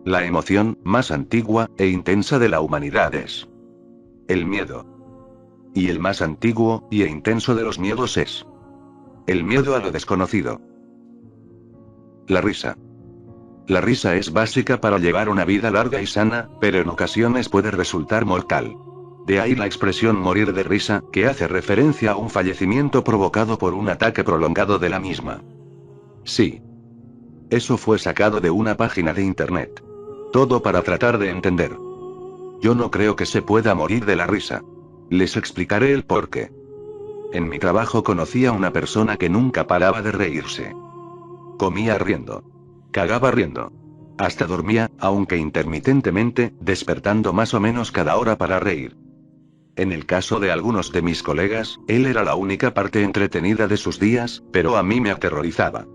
La emoción más antigua e intensa de la humanidad es el miedo. Y el más antiguo e intenso de los miedos es el miedo a lo desconocido. La risa. La risa es básica para llevar una vida larga y sana, pero en ocasiones puede resultar mortal. De ahí la expresión morir de risa, que hace referencia a un fallecimiento provocado por un ataque prolongado de la misma. Sí. Eso fue sacado de una página de internet. Todo para tratar de entender. Yo no creo que se pueda morir de la risa. Les explicaré el porqué. En mi trabajo conocí a una persona que nunca paraba de reírse. Comía riendo. Cagaba riendo. Hasta dormía, aunque intermitentemente, despertando más o menos cada hora para reír. En el caso de algunos de mis colegas, él era la única parte entretenida de sus días, pero a mí me aterrorizaba.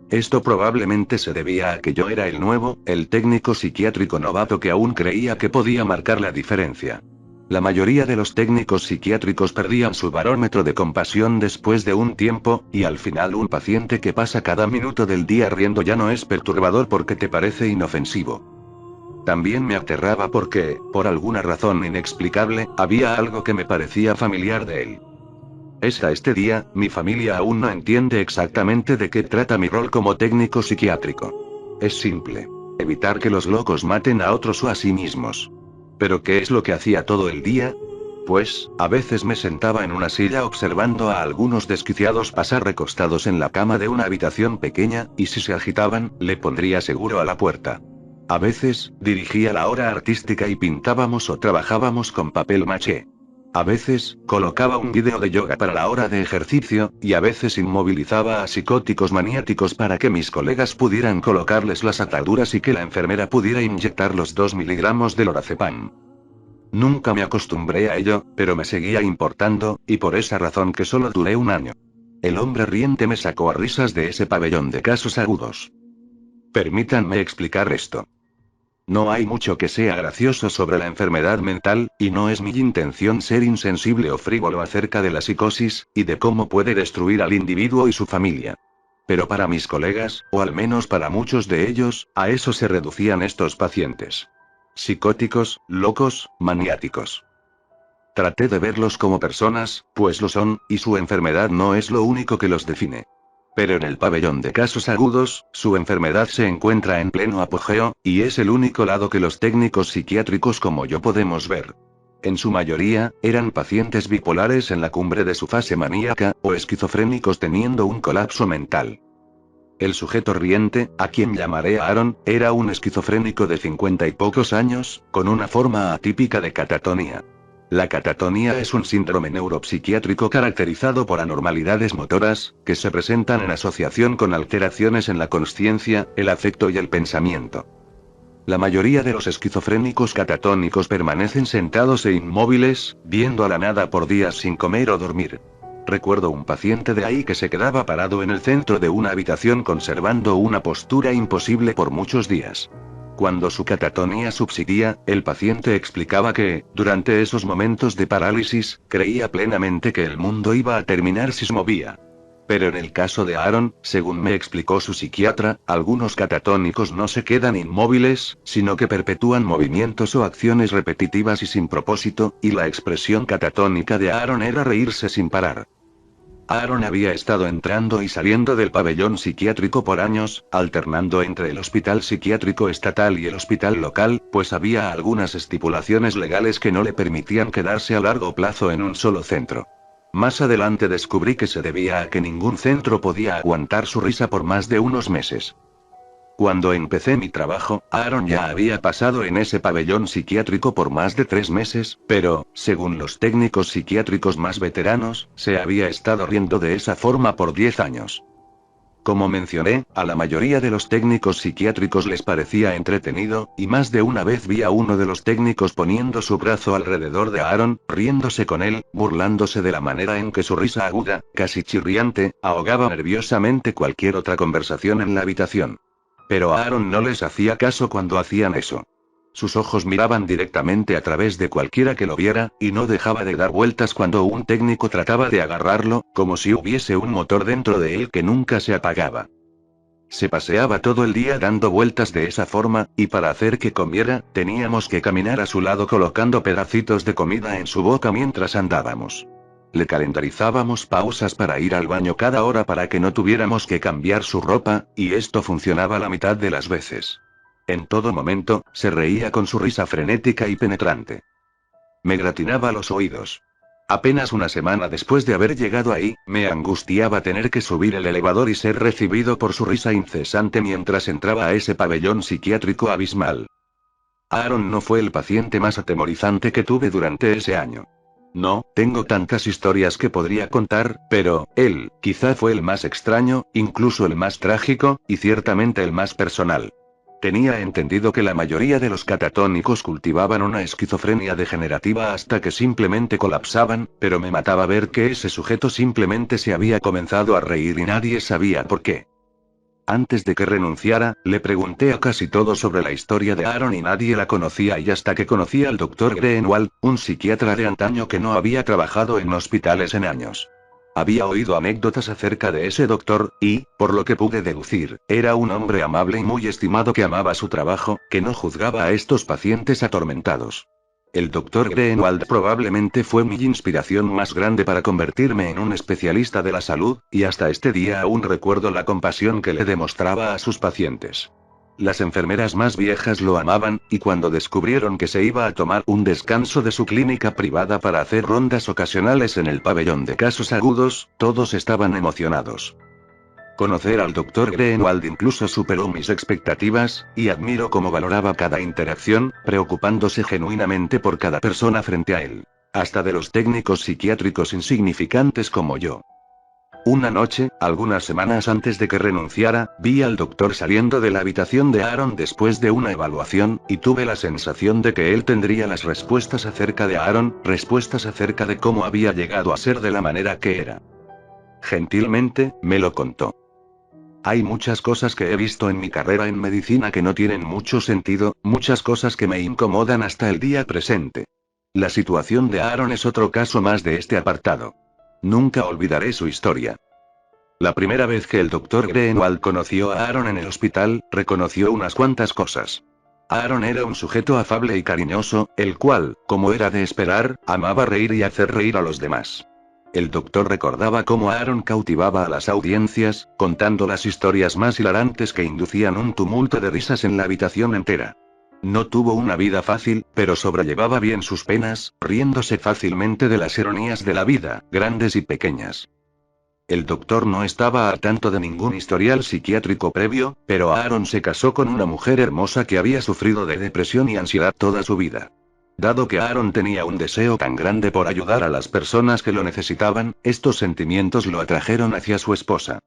Esto probablemente se debía a que yo era el nuevo, el técnico psiquiátrico novato que aún creía que podía marcar la diferencia. La mayoría de los técnicos psiquiátricos perdían su barómetro de compasión después de un tiempo, y al final un paciente que pasa cada minuto del día riendo ya no es perturbador porque te parece inofensivo. También me aterraba porque, por alguna razón inexplicable, había algo que me parecía familiar de él. Hasta este día, mi familia aún no entiende exactamente de qué trata mi rol como técnico psiquiátrico. Es simple. Evitar que los locos maten a otros o a sí mismos. ¿Pero qué es lo que hacía todo el día? Pues, a veces me sentaba en una silla observando a algunos desquiciados pasar recostados en la cama de una habitación pequeña, y si se agitaban, le pondría seguro a la puerta. A veces, dirigía la hora artística y pintábamos o trabajábamos con papel maché. A veces, colocaba un vídeo de yoga para la hora de ejercicio, y a veces inmovilizaba a psicóticos maniáticos para que mis colegas pudieran colocarles las ataduras y que la enfermera pudiera inyectar los 2 miligramos de lorazepam. Nunca me acostumbré a ello, pero me seguía importando, y por esa razón que solo duré un año. El hombre riente me sacó a risas de ese pabellón de casos agudos. Permítanme explicar esto. No hay mucho que sea gracioso sobre la enfermedad mental, y no es mi intención ser insensible o frívolo acerca de la psicosis, y de cómo puede destruir al individuo y su familia. Pero para mis colegas, o al menos para muchos de ellos, a eso se reducían estos pacientes. Psicóticos, locos, maniáticos. Traté de verlos como personas, pues lo son, y su enfermedad no es lo único que los define. Pero en el pabellón de casos agudos, su enfermedad se encuentra en pleno apogeo, y es el único lado que los técnicos psiquiátricos como yo podemos ver. En su mayoría, eran pacientes bipolares en la cumbre de su fase maníaca, o esquizofrénicos teniendo un colapso mental. El sujeto riente, a quien llamaré Aaron, era un esquizofrénico de 50 y pocos años, con una forma atípica de catatonía. La catatonía es un síndrome neuropsiquiátrico caracterizado por anormalidades motoras, que se presentan en asociación con alteraciones en la consciencia, el afecto y el pensamiento. La mayoría de los esquizofrénicos catatónicos permanecen sentados e inmóviles, viendo a la nada por días sin comer o dormir. Recuerdo un paciente de ahí que se quedaba parado en el centro de una habitación conservando una postura imposible por muchos días. Cuando su catatonía subsidía, el paciente explicaba que, durante esos momentos de parálisis, creía plenamente que el mundo iba a terminar si se movía. Pero en el caso de Aaron, según me explicó su psiquiatra, algunos catatónicos no se quedan inmóviles, sino que perpetúan movimientos o acciones repetitivas y sin propósito, y la expresión catatónica de Aaron era reírse sin parar. Aaron había estado entrando y saliendo del pabellón psiquiátrico por años, alternando entre el hospital psiquiátrico estatal y el hospital local, pues había algunas estipulaciones legales que no le permitían quedarse a largo plazo en un solo centro. Más adelante descubrí que se debía a que ningún centro podía aguantar su risa por más de unos meses. Cuando empecé mi trabajo, Aaron ya había pasado en ese pabellón psiquiátrico por más de 3 meses, pero, según los técnicos psiquiátricos más veteranos, se había estado riendo de esa forma por 10 años. Como mencioné, a la mayoría de los técnicos psiquiátricos les parecía entretenido, y más de una vez vi a uno de los técnicos poniendo su brazo alrededor de Aaron, riéndose con él, burlándose de la manera en que su risa aguda, casi chirriante, ahogaba nerviosamente cualquier otra conversación en la habitación. Pero Aaron no les hacía caso cuando hacían eso. Sus ojos miraban directamente a través de cualquiera que lo viera, y no dejaba de dar vueltas cuando un técnico trataba de agarrarlo, como si hubiese un motor dentro de él que nunca se apagaba. Se paseaba todo el día dando vueltas de esa forma, y para hacer que comiera, teníamos que caminar a su lado colocando pedacitos de comida en su boca mientras andábamos. Le calendarizábamos pausas para ir al baño cada hora para que no tuviéramos que cambiar su ropa, y esto funcionaba la mitad de las veces. En todo momento, se reía con su risa frenética y penetrante. Me gratinaba los oídos. Apenas una semana después de haber llegado ahí, me angustiaba tener que subir el elevador y ser recibido por su risa incesante mientras entraba a ese pabellón psiquiátrico abismal. Aaron no fue el paciente más atemorizante que tuve durante ese año. No, tengo tantas historias que podría contar, pero, él, quizá fue el más extraño, incluso el más trágico, y ciertamente el más personal. Tenía entendido que la mayoría de los catatónicos cultivaban una esquizofrenia degenerativa hasta que simplemente colapsaban, pero me mataba ver que ese sujeto simplemente se había comenzado a reír y nadie sabía por qué. Antes de que renunciara, le pregunté a casi todos sobre la historia de Aaron y nadie la conocía y hasta que conocí al Dr. Greenwald, un psiquiatra de antaño que no había trabajado en hospitales en años. Había oído anécdotas acerca de ese doctor, y, por lo que pude deducir, era un hombre amable y muy estimado que amaba su trabajo, que no juzgaba a estos pacientes atormentados. El Dr. Greenwald probablemente fue mi inspiración más grande para convertirme en un especialista de la salud, y hasta este día aún recuerdo la compasión que le demostraba a sus pacientes. Las enfermeras más viejas lo amaban, y cuando descubrieron que se iba a tomar un descanso de su clínica privada para hacer rondas ocasionales en el pabellón de casos agudos, todos estaban emocionados. Conocer al Dr. Greenwald incluso superó mis expectativas, y admiro cómo valoraba cada interacción, preocupándose genuinamente por cada persona frente a él. Hasta de los técnicos psiquiátricos insignificantes como yo. Una noche, algunas semanas antes de que renunciara, vi al doctor saliendo de la habitación de Aaron después de una evaluación, y tuve la sensación de que él tendría las respuestas acerca de Aaron, respuestas acerca de cómo había llegado a ser de la manera que era. Gentilmente, me lo contó. Hay muchas cosas que he visto en mi carrera en medicina que no tienen mucho sentido, muchas cosas que me incomodan hasta el día presente. La situación de Aaron es otro caso más de este apartado. Nunca olvidaré su historia. La primera vez que el Dr. Greenwald conoció a Aaron en el hospital, reconoció unas cuantas cosas. Aaron era un sujeto afable y cariñoso, el cual, como era de esperar, amaba reír y hacer reír a los demás. El doctor recordaba cómo Aaron cautivaba a las audiencias, contando las historias más hilarantes que inducían un tumulto de risas en la habitación entera. No tuvo una vida fácil, pero sobrellevaba bien sus penas, riéndose fácilmente de las ironías de la vida, grandes y pequeñas. El doctor no estaba al tanto de ningún historial psiquiátrico previo, pero Aaron se casó con una mujer hermosa que había sufrido de depresión y ansiedad toda su vida. Dado que Aaron tenía un deseo tan grande por ayudar a las personas que lo necesitaban, estos sentimientos lo atrajeron hacia su esposa.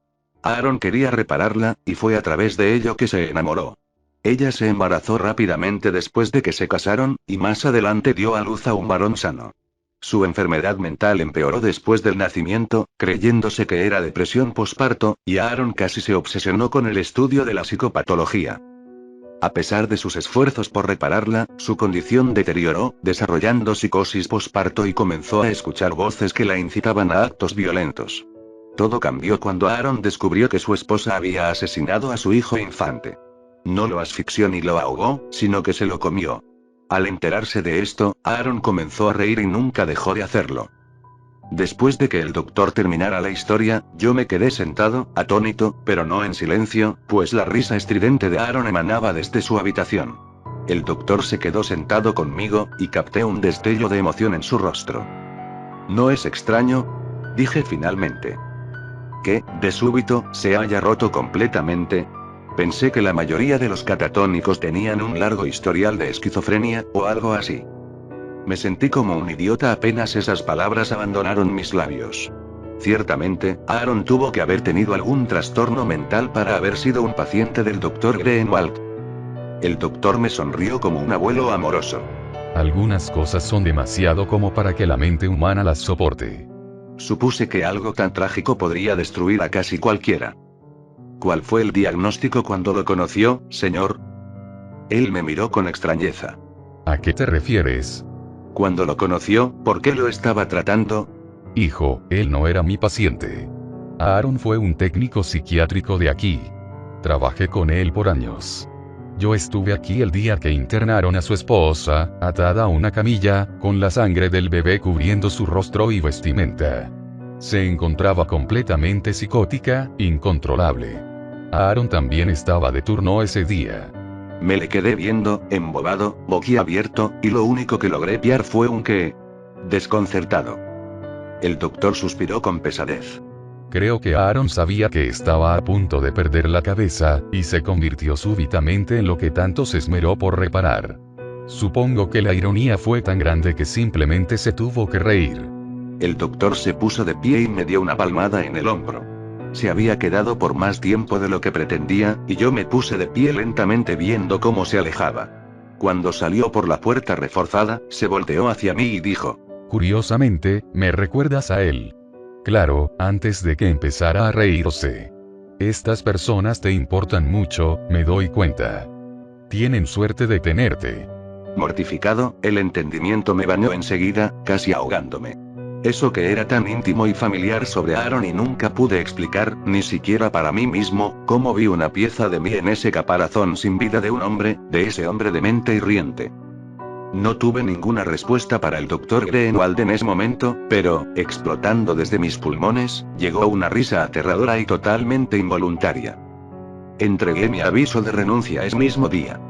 Aaron quería repararla, y fue a través de ello que se enamoró. Ella se embarazó rápidamente después de que se casaron, y más adelante dio a luz a un varón sano. Su enfermedad mental empeoró después del nacimiento, creyéndose que era depresión posparto, y Aaron casi se obsesionó con el estudio de la psicopatología. A pesar de sus esfuerzos por repararla, su condición deterioró, desarrollando psicosis posparto y comenzó a escuchar voces que la incitaban a actos violentos. Todo cambió cuando Aaron descubrió que su esposa había asesinado a su hijo infante. No lo asfixió ni lo ahogó, sino que se lo comió. Al enterarse de esto, Aaron comenzó a reír y nunca dejó de hacerlo. Después de que el doctor terminara la historia, yo me quedé sentado, atónito, pero no en silencio, pues la risa estridente de Aaron emanaba desde su habitación. El doctor se quedó sentado conmigo, y capté un destello de emoción en su rostro. ¿No es extraño?, dije finalmente. ¿Que, de súbito, se haya roto completamente? Pensé que la mayoría de los catatónicos tenían un largo historial de esquizofrenia, o algo así. Me sentí como un idiota apenas esas palabras abandonaron mis labios. Ciertamente, Aaron tuvo que haber tenido algún trastorno mental para haber sido un paciente del Dr. Greenwald. El doctor me sonrió como un abuelo amoroso. Algunas cosas son demasiado como para que la mente humana las soporte. Supuse que algo tan trágico podría destruir a casi cualquiera. ¿Cuál fue el diagnóstico cuando lo conoció, señor? Él me miró con extrañeza. ¿A qué te refieres? Cuando lo conoció, ¿por qué lo estaba tratando? Hijo, él no era mi paciente. Aaron fue un técnico psiquiátrico de aquí. Trabajé con él por años. Yo estuve aquí el día que internaron a su esposa, atada a una camilla, con la sangre del bebé cubriendo su rostro y vestimenta. Se encontraba completamente psicótica, incontrolable. Aaron también estaba de turno ese día. Me le quedé viendo, embobado, boquiabierto, y lo único que logré pillar fue un qué. Desconcertado. El doctor suspiró con pesadez. Creo que Aaron sabía que estaba a punto de perder la cabeza, y se convirtió súbitamente en lo que tanto se esmeró por reparar. Supongo que la ironía fue tan grande que simplemente se tuvo que reír. El doctor se puso de pie y me dio una palmada en el hombro. Se había quedado por más tiempo de lo que pretendía, y yo me puse de pie lentamente viendo cómo se alejaba. Cuando salió por la puerta reforzada, se volteó hacia mí y dijo: Curiosamente, me recuerdas a él. Claro, antes de que empezara a reírse. Estas personas te importan mucho, me doy cuenta. Tienen suerte de tenerte. Mortificado, el entendimiento me bañó enseguida, casi ahogándome. Eso que era tan íntimo y familiar sobre Aaron y nunca pude explicar, ni siquiera para mí mismo, cómo vi una pieza de mí en ese caparazón sin vida de un hombre, de ese hombre demente y riente. No tuve ninguna respuesta para el Dr. Greenwald en ese momento, pero, explotando desde mis pulmones, llegó una risa aterradora y totalmente involuntaria. Entregué mi aviso de renuncia ese mismo día.